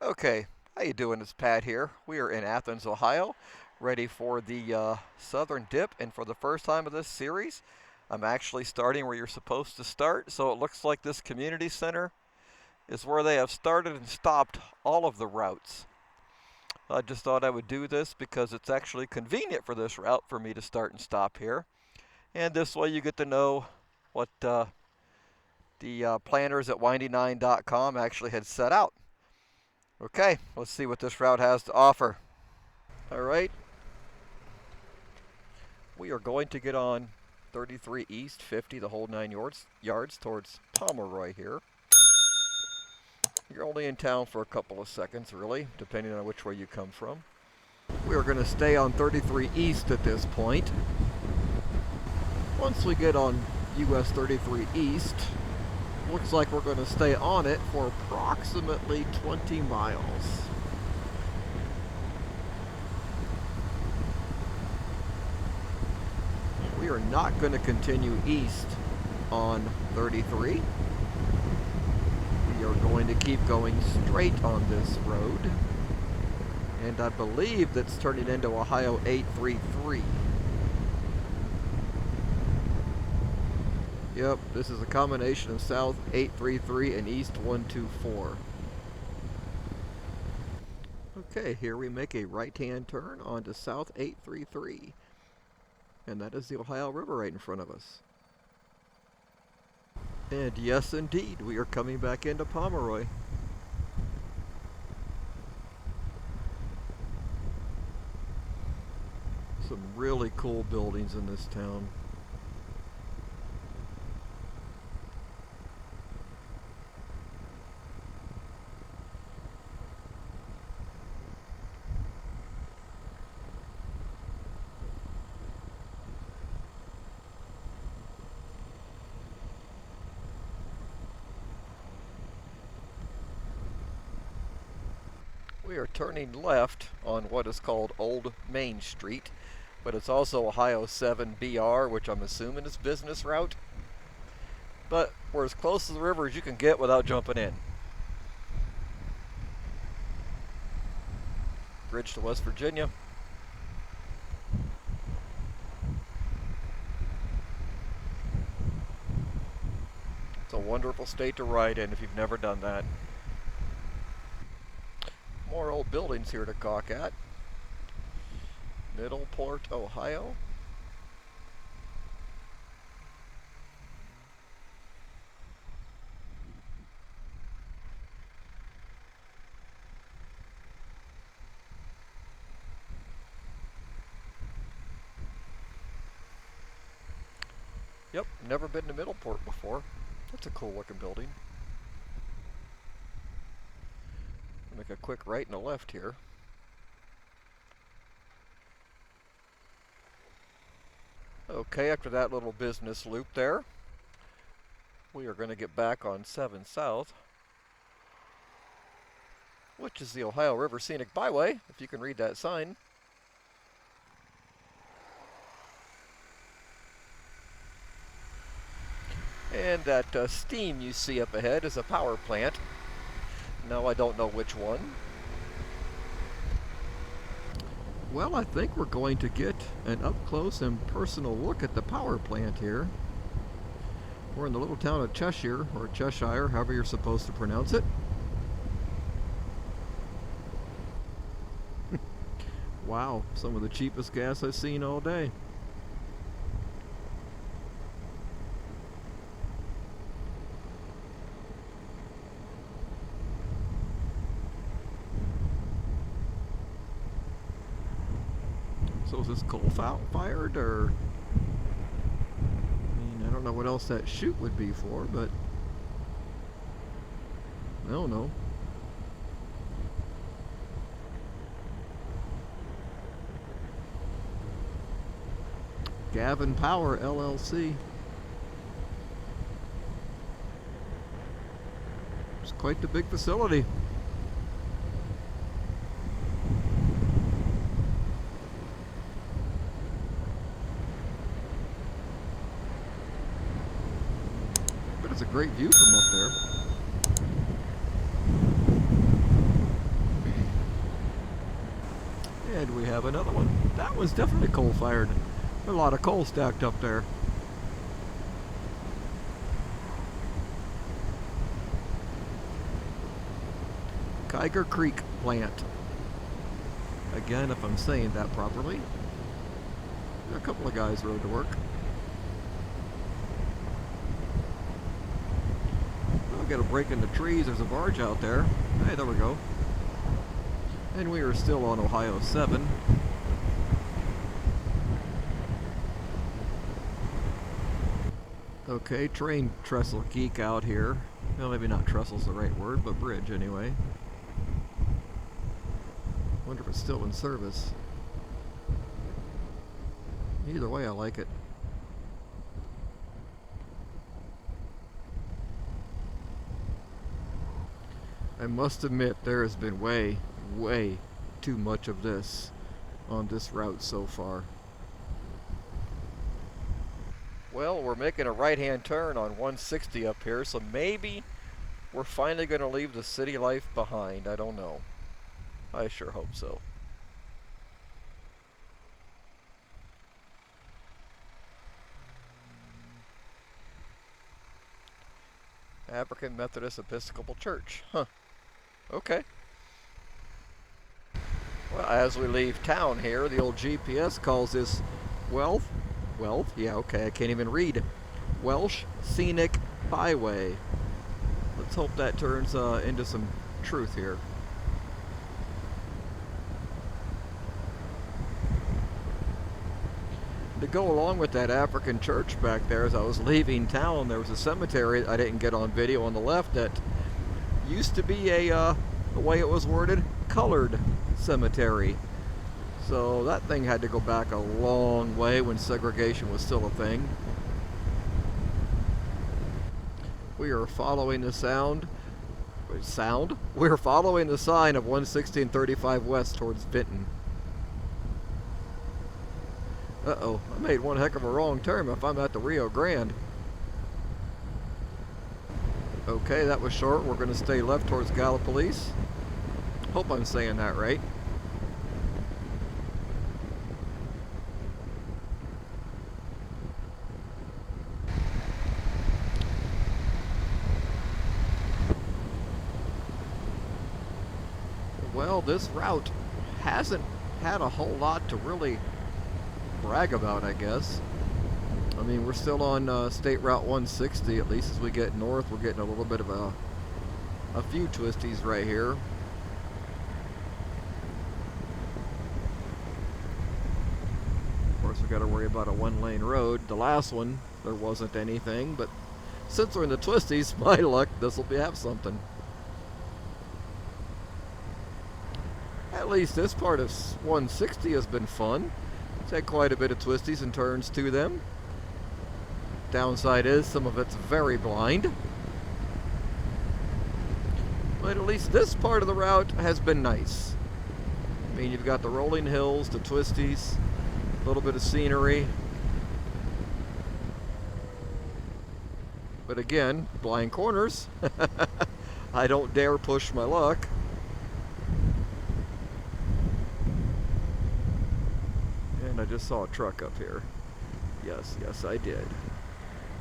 Okay, how you doing? It's Pat here. We are in Athens, Ohio, ready for the Southern Dip, and for the first time of this series, I'm actually starting where you're supposed to start. So it looks like this community center is where they have started and stopped all of the routes. I just thought I would do this because it's actually convenient for this route for me to start and stop here. And this way you get to know what the planners at windy9.com actually had set out. Okay, let's see what this route has to offer. All right, we are going to get on 33 East, 50, the whole 9 yards towards Pomeroy here. You're only in town for a couple of seconds, really, depending on which way you come from. We are going to stay on 33 East at this point. Once we get on US 33 East, looks like we're going to stay on it for approximately 20 miles. We are not going to continue east on 33. We are going to keep going straight on this road. And I believe that's turning into Ohio 833. Yep, this is a combination of South 833 and East 124. Okay, here we make a right-hand turn onto South 833. And that is the Ohio River right in front of us. And yes, indeed, we are coming back into Pomeroy. Some really cool buildings in this town. We are turning left on what is called Old Main Street, but it's also Ohio 7 BR, which I'm assuming is business route. But we're as close to the river as you can get without jumping in. Bridge to West Virginia. It's a wonderful state to ride in if you've never done that. More old buildings here to gawk at. Middleport, Ohio. Yep, never been to Middleport before. That's a cool looking building. Make a quick right and a left here. Okay, after that little business loop there, we are going to get back on 7 South, which is the Ohio River Scenic Byway, if you can read that sign. And that steam you see up ahead is a power plant. No, I don't know which one. Well, I think we're going to get an up-close and personal look at the power plant here. We're in the little town of Cheshire, or Cheshire, however you're supposed to pronounce it. Wow, some of the cheapest gas I've seen all day. So is this coal-fired, or, I mean, I don't know what else that chute would be for, but I don't know. Gavin Power, LLC. It's quite the big facility. But it's a great view from up there. And we have another one. That was definitely coal-fired. A lot of coal stacked up there. Kiger Creek plant. Again, if I'm saying that properly. A couple of guys rode to work. I'll get a break in the trees. There's a barge out there. Hey, there we go. And we are still on Ohio 7. Okay, train trestle geek out here. Well, maybe not trestle's the right word, but bridge anyway. Wonder if it's still in service. Either way, I like it. I must admit, there has been way too much of this on this route so far. Well, we're making a right-hand turn on 160 up here, so maybe we're finally going to leave the city life behind. I don't know. I sure hope so. African Methodist Episcopal Church. Huh. Okay. Well, as we leave town here, the old GPS calls this Wealth? Yeah, okay, I can't even read. Welsh Scenic Byway. Let's hope that turns into some truth here. To go along with that African church back there, as I was leaving town, there was a cemetery I didn't get on video on the left that used to be the way it was worded, colored cemetery. So that thing had to go back a long way when segregation was still a thing. We are following the We're following the sign of 11635 West towards Vinton. Uh-oh, I made one heck of a wrong turn if I'm at the Rio Grande. Okay, that was short. We're going to stay left towards Gallipolis. Hope I'm saying that right. Well, this route hasn't had a whole lot to really brag about, I guess. I mean, we're still on State Route 160, at least as we get north. We're getting a little bit of a few twisties right here. Of course, we got to worry about a one-lane road. The last one, there wasn't anything, but since we're in the twisties, my luck, this will have something. At least this part of 160 has been fun. It's had quite a bit of twisties and turns to them. Downside is some of it's very blind. But at least this part of the route has been nice. I mean, you've got the rolling hills, the twisties, a little bit of scenery. But again, blind corners. I don't dare push my luck. And I just saw a truck up here. Yes, I did.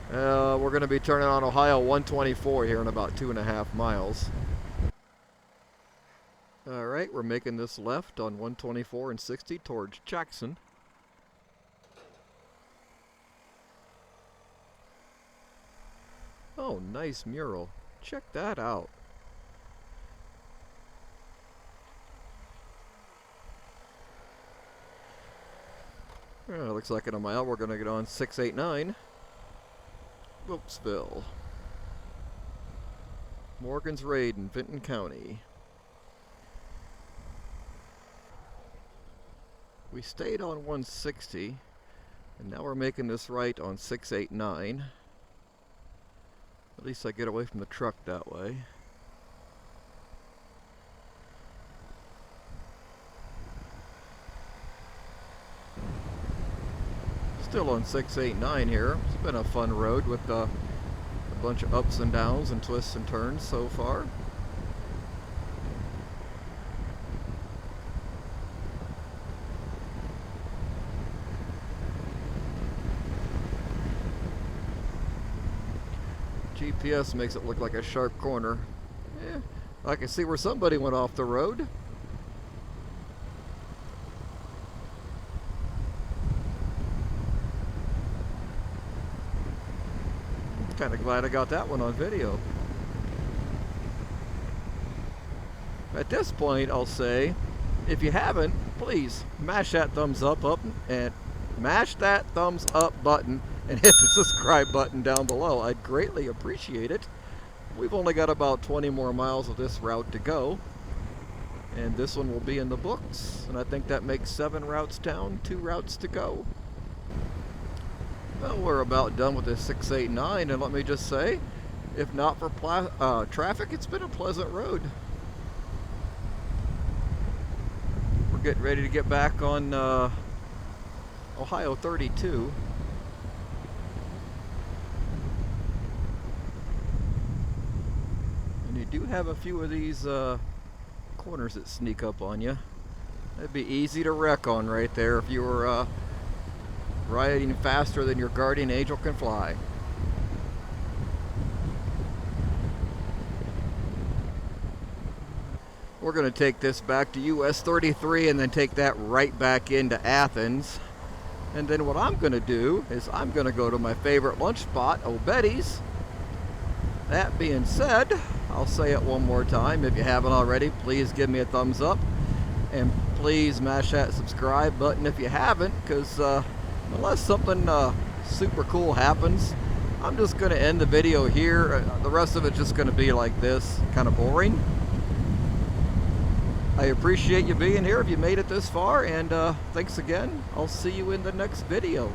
We're going to be turning on Ohio 124 here in about 2.5 miles. Alright, we're making this left on 124 and 60 towards Jackson. Oh, nice mural. Check that out. Looks like in a mile we're going to get on 689. Wilkesville. Morgan's Raid in Vinton County. We stayed on 160, and now we're making this right on 689. At least I get away from the truck that way. Still on 689 here. It's been a fun road with a bunch of ups and downs and twists and turns so far. GPS makes it look like a sharp corner. Yeah, I can see where somebody went off the road. Kind of glad I got that one on video. At this point, I'll say, if you haven't, please mash that thumbs up and mash that thumbs up button and hit the subscribe button down below. I'd greatly appreciate it. We've only got about 20 more miles of this route to go, and this one will be in the books, and I think that makes 7 routes down, 2 routes to go. Well, we're about done with this 689, and let me just say, if not for traffic, it's been a pleasant road. We're getting ready to get back on Ohio 32. And you do have a few of these corners that sneak up on you. That'd be easy to wreck on right there if you were riding faster than your guardian angel can fly. We're going to take this back to US 33 and then take that right back into Athens. And then what I'm going to do is I'm going to go to my favorite lunch spot, O'Betty's. That being said, I'll say it one more time. If you haven't already, please give me a thumbs up. And please mash that subscribe button if you haven't, because unless something super cool happens, I'm just going to end the video here. The rest of it's just going to be like this, kind of boring. I appreciate you being here if you made it this far, and thanks again. I'll see you in the next video.